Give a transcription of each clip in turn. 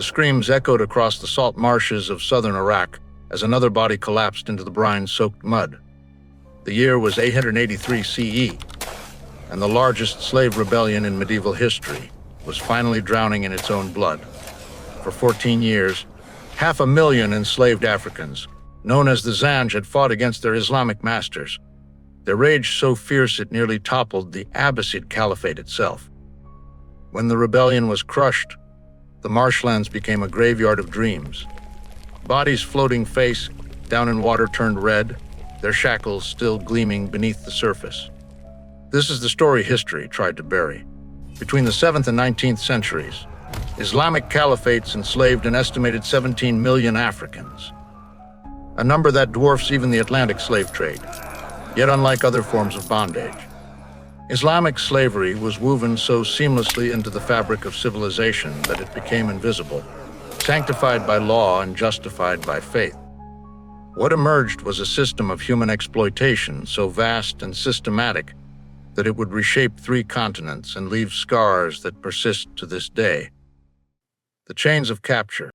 The screams echoed across the salt marshes of southern Iraq as another body collapsed into the brine-soaked mud. The year was 883 CE, and the largest slave rebellion in medieval history was finally drowning in its own blood. For 14 years, 500,000 enslaved Africans, known as the Zanj, had fought against their Islamic masters. Their rage so fierce it nearly toppled the Abbasid Caliphate itself. When the rebellion was crushed, the marshlands became a graveyard of dreams. Bodies floating face down in water turned red, their shackles still gleaming beneath the surface. This is the story history tried to bury. Between the 7th and 19th centuries, Islamic Caliphates enslaved an estimated 17 million Africans, a number that dwarfs even the Atlantic slave trade. Yet unlike other forms of bondage, Islamic slavery was woven so seamlessly into the fabric of civilization that it became invisible, sanctified by law and justified by faith. What emerged was a system of human exploitation so vast and systematic that it would reshape 3 continents and leave scars that persist to this day. The chains of capture.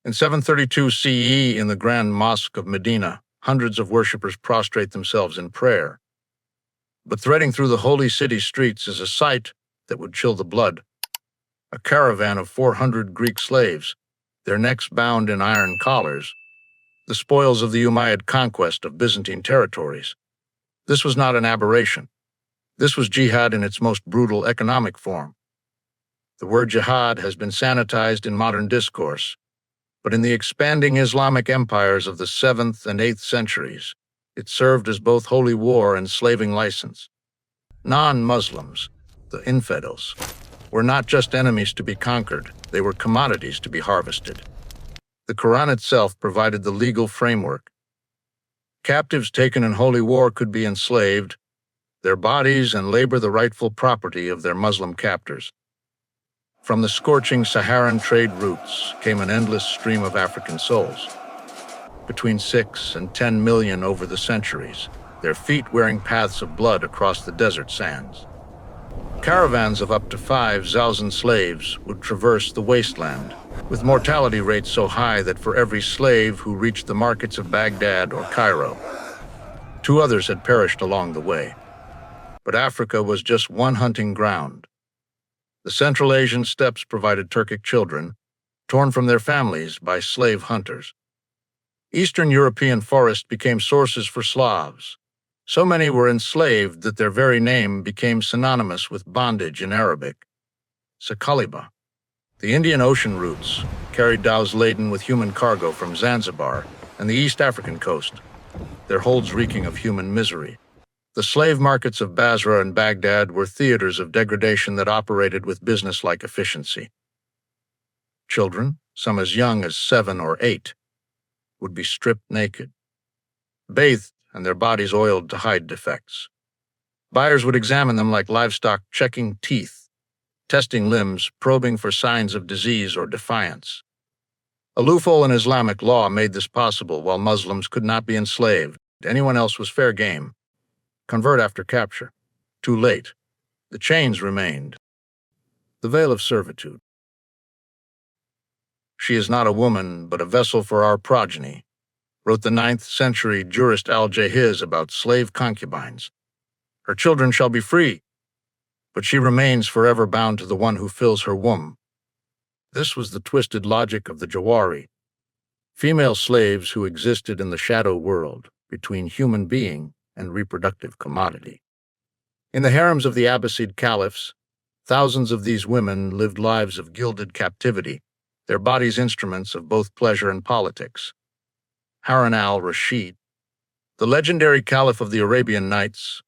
In 732 CE, in the Grand Mosque of Medina, hundreds of worshippers prostrate themselves in prayer. But threading through the holy city streets is a sight that would chill the blood. A caravan of 400 Greek slaves, their necks bound in iron collars, the spoils of the Umayyad conquest of Byzantine territories. This was not an aberration. This was jihad in its most brutal economic form. The word jihad has been sanitized in modern discourse, but in the expanding Islamic empires of the 7th and 8th centuries, it served as both holy war and slaving license. Non-Muslims, the infidels, were not just enemies to be conquered, they were commodities to be harvested. The Quran itself provided the legal framework. Captives taken in holy war could be enslaved, their bodies and labor the rightful property of their Muslim captors. From the scorching Saharan trade routes came an endless stream of African souls. Between 6 and 10 million over the centuries, their feet wearing paths of blood across the desert sands. Caravans of up to 5,000 slaves would traverse the wasteland, with mortality rates so high that for every slave who reached the markets of Baghdad or Cairo, 2 others had perished along the way. But Africa was just one hunting ground. The Central Asian steppes provided Turkic children, torn from their families by slave hunters. Eastern European forests became sources for Slavs. So many were enslaved that their very name became synonymous with bondage in Arabic. Sakaliba. The Indian Ocean routes carried dhows laden with human cargo from Zanzibar and the East African coast, their holds reeking of human misery. The slave markets of Basra and Baghdad were theaters of degradation that operated with business-like efficiency. Children, some as young as 7 or 8, would be stripped naked, bathed and their bodies oiled to hide defects. Buyers would examine them like livestock, checking teeth, testing limbs, probing for signs of disease or defiance. A loophole in Islamic law made this possible. While Muslims could not be enslaved, anyone else was fair game. Convert after capture. Too late. The chains remained. The Veil of Servitude. She is not a woman, but a vessel for our progeny, wrote the 9th century jurist Al-Jahiz about slave concubines. Her children shall be free, but she remains forever bound to the one who fills her womb. This was the twisted logic of the Jawari, female slaves who existed in the shadow world between human being and reproductive commodity. In the harems of the Abbasid caliphs, thousands of these women lived lives of gilded captivity, their bodies instruments of both pleasure and politics. Harun al-Rashid, the legendary caliph of the Arabian Nights,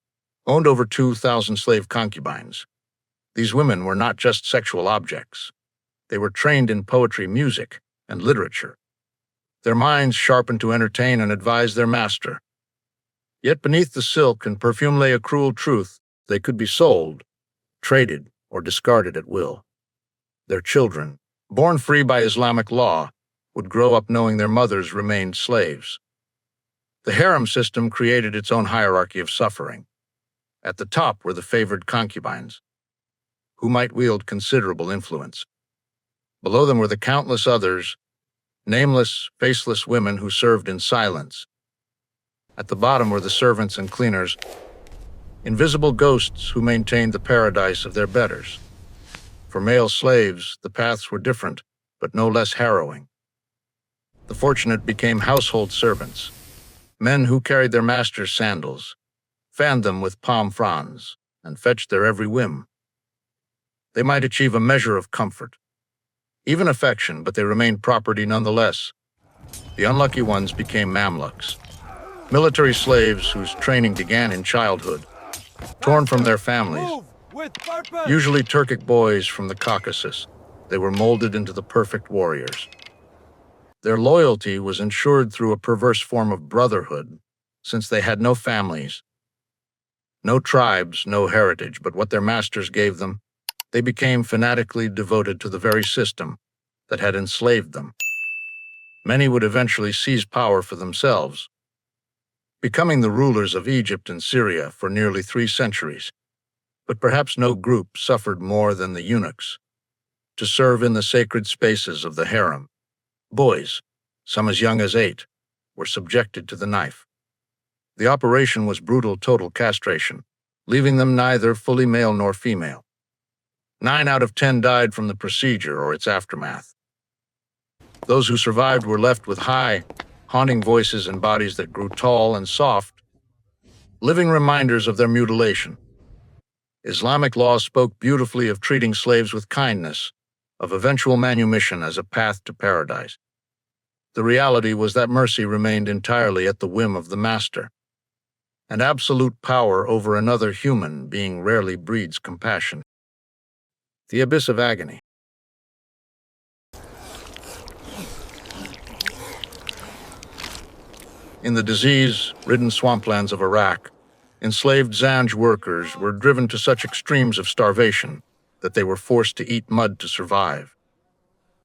owned over 2,000 slave concubines. These women were not just sexual objects. They were trained in poetry, music, and literature. Their minds sharpened to entertain and advise their master. Yet beneath the silk and perfume lay a cruel truth. They could be sold, traded, or discarded at will. Their children, born free by Islamic law, would grow up knowing their mothers remained slaves. The harem system created its own hierarchy of suffering. At the top were the favored concubines, who might wield considerable influence. Below them were the countless others, nameless, faceless women who served in silence. At the bottom were the servants and cleaners, invisible ghosts who maintained the paradise of their betters. For male slaves, the paths were different, but no less harrowing. The fortunate became household servants, men who carried their masters' sandals, fanned them with palm fronds, and fetched their every whim. They might achieve a measure of comfort, even affection, but they remained property nonetheless. The unlucky ones became Mamluks, military slaves whose training began in childhood, torn from their families. Usually Turkic boys from the Caucasus, they were molded into the perfect warriors. Their loyalty was ensured through a perverse form of brotherhood, since they had no families, no tribes, no heritage, but what their masters gave them. They became fanatically devoted to the very system that had enslaved them. Many would eventually seize power for themselves, becoming the rulers of Egypt and Syria for nearly 3 centuries. But perhaps no group suffered more than the eunuchs. To serve in the sacred spaces of the harem, boys, some as young as 8, were subjected to the knife. The operation was brutal total castration, leaving them neither fully male nor female. 9 out of 10 died from the procedure or its aftermath. Those who survived were left with high, haunting voices and bodies that grew tall and soft, living reminders of their mutilation. Islamic law spoke beautifully of treating slaves with kindness, of eventual manumission as a path to paradise. The reality was that mercy remained entirely at the whim of the master, and absolute power over another human being rarely breeds compassion. The Abyss of Agony. In the disease-ridden swamplands of Iraq, enslaved Zanj workers were driven to such extremes of starvation that they were forced to eat mud to survive.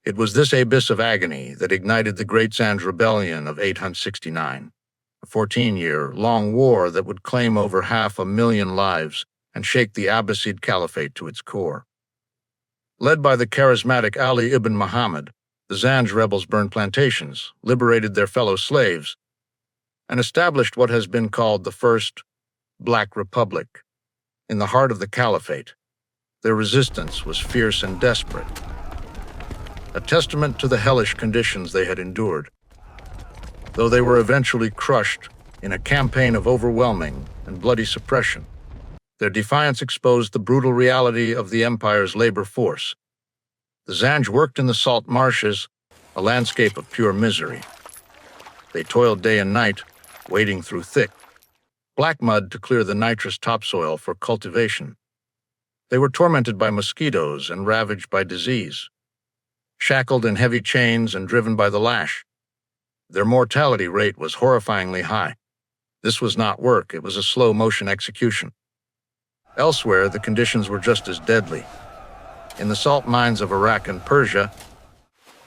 It was this Abyss of Agony that ignited the Great Zanj Rebellion of 869, a 14-year-long war that would claim over 500,000 lives and shake the Abbasid Caliphate to its core. Led by the charismatic Ali ibn Muhammad, the Zanj rebels burned plantations, liberated their fellow slaves, and established what has been called the First Black Republic. In the heart of the Caliphate, their resistance was fierce and desperate, a testament to the hellish conditions they had endured. Though they were eventually crushed in a campaign of overwhelming and bloody suppression, their defiance exposed the brutal reality of the empire's labor force. The Zanj worked in the salt marshes, a landscape of pure misery. They toiled day and night, wading through thick, black mud to clear the nitrous topsoil for cultivation. They were tormented by mosquitoes and ravaged by disease, shackled in heavy chains and driven by the lash. Their mortality rate was horrifyingly high. This was not work, it was a slow-motion execution. Elsewhere, the conditions were just as deadly. In the salt mines of Iraq and Persia,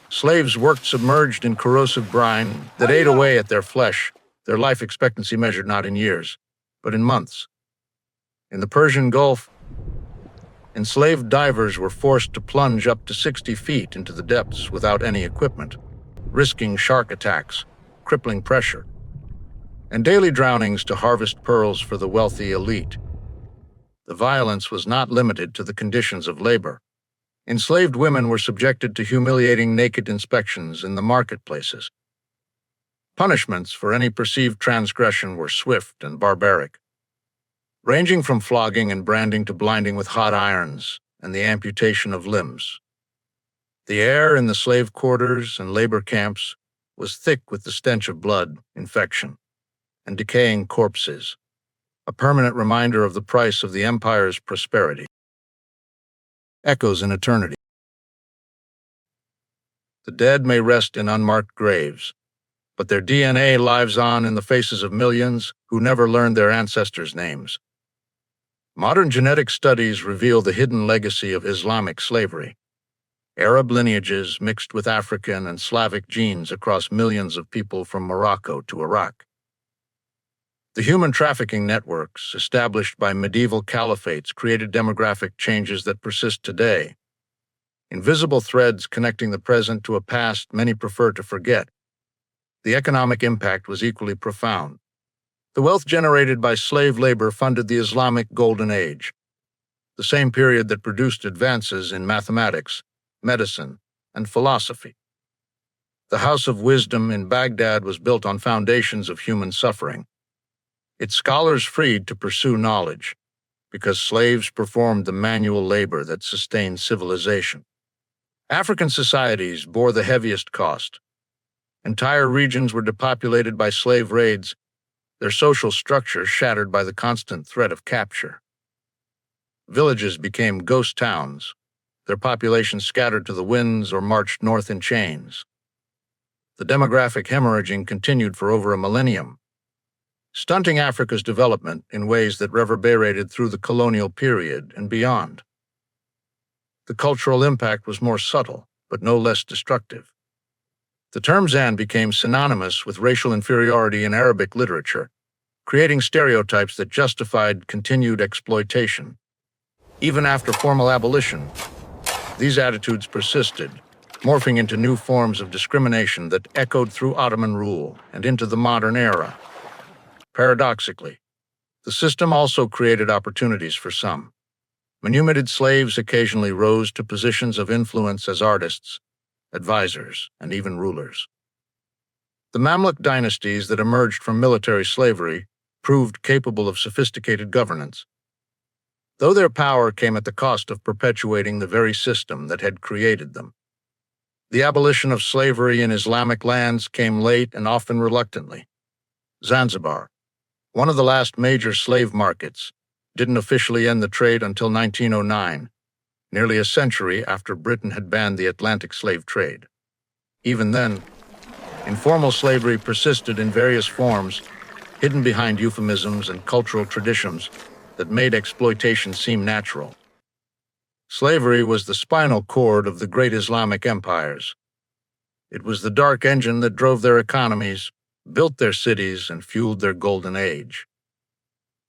slaves worked submerged in corrosive brine that ate away at their flesh, their life expectancy measured not in years, but in months. In the Persian Gulf, enslaved divers were forced to plunge up to 60 feet into the depths without any equipment, risking shark attacks, crippling pressure, and daily drownings to harvest pearls for the wealthy elite. The violence was not limited to the conditions of labor. Enslaved women were subjected to humiliating naked inspections in the marketplaces. Punishments for any perceived transgression were swift and barbaric, ranging from flogging and branding to blinding with hot irons and the amputation of limbs. The air in the slave quarters and labor camps was thick with the stench of blood, infection, and decaying corpses, a permanent reminder of the price of the empire's prosperity. Echoes in eternity. The dead may rest in unmarked graves, but their DNA lives on in the faces of millions who never learned their ancestors' names. Modern genetic studies reveal the hidden legacy of Islamic slavery. Arab lineages mixed with African and Slavic genes across millions of people from Morocco to Iraq. The human trafficking networks established by medieval caliphates created demographic changes that persist today. invisible threads connecting the present to a past many prefer to forget. The economic impact was equally profound. The wealth generated by slave labor funded the Islamic Golden Age, the same period that produced advances in mathematics, medicine, and philosophy. The House of Wisdom in Baghdad was built on foundations of human suffering, its scholars freed to pursue knowledge, because slaves performed the manual labor that sustained civilization. African societies bore the heaviest cost. Entire regions were depopulated by slave raids, their social structure shattered by the constant threat of capture. Villages became ghost towns, their populations scattered to the winds or marched north in chains. The demographic hemorrhaging continued for over a millennium, stunting Africa's development in ways that reverberated through the colonial period and beyond. The cultural impact was more subtle, but no less destructive. The term Zanj became synonymous with racial inferiority in Arabic literature, creating stereotypes that justified continued exploitation. Even after formal abolition, these attitudes persisted, morphing into new forms of discrimination that echoed through Ottoman rule and into the modern era. Paradoxically, the system also created opportunities for some. Manumitted slaves occasionally rose to positions of influence as artists, advisors, and even rulers. The Mamluk dynasties that emerged from military slavery proved capable of sophisticated governance, though their power came at the cost of perpetuating the very system that had created them. The abolition of slavery in Islamic lands came late and often reluctantly. Zanzibar, one of the last major slave markets, didn't officially end the trade until 1909, nearly a century after Britain had banned the Atlantic slave trade. Even then, informal slavery persisted in various forms, hidden behind euphemisms and cultural traditions that made exploitation seem natural. Slavery was the spinal cord of the great Islamic empires. It was the dark engine that drove their economies, built their cities, and fueled their golden age.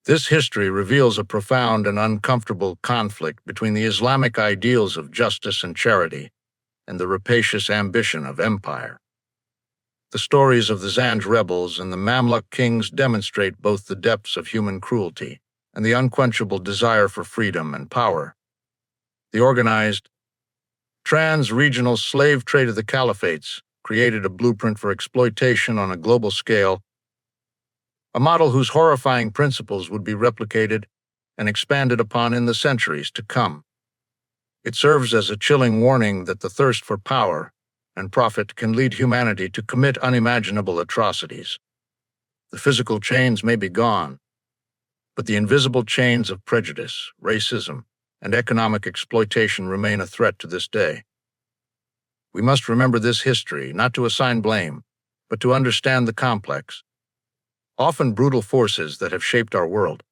This history reveals a profound and uncomfortable conflict between the Islamic ideals of justice and charity and the rapacious ambition of empire. The stories of the Zanj rebels and the Mamluk kings demonstrate both the depths of human cruelty and the unquenchable desire for freedom and power. The organized, trans-regional slave trade of the Caliphates created a blueprint for exploitation on a global scale, a model whose horrifying principles would be replicated and expanded upon in the centuries to come. It serves as a chilling warning that the thirst for power and profit can lead humanity to commit unimaginable atrocities. The physical chains may be gone, but the invisible chains of prejudice, racism, and economic exploitation remain a threat to this day. We must remember this history, not to assign blame, but to understand the complex, often brutal forces that have shaped our world.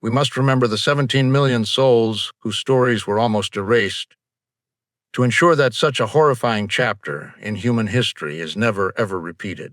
We must remember the 17 million souls whose stories were almost erased, to ensure that such a horrifying chapter in human history is never, ever repeated.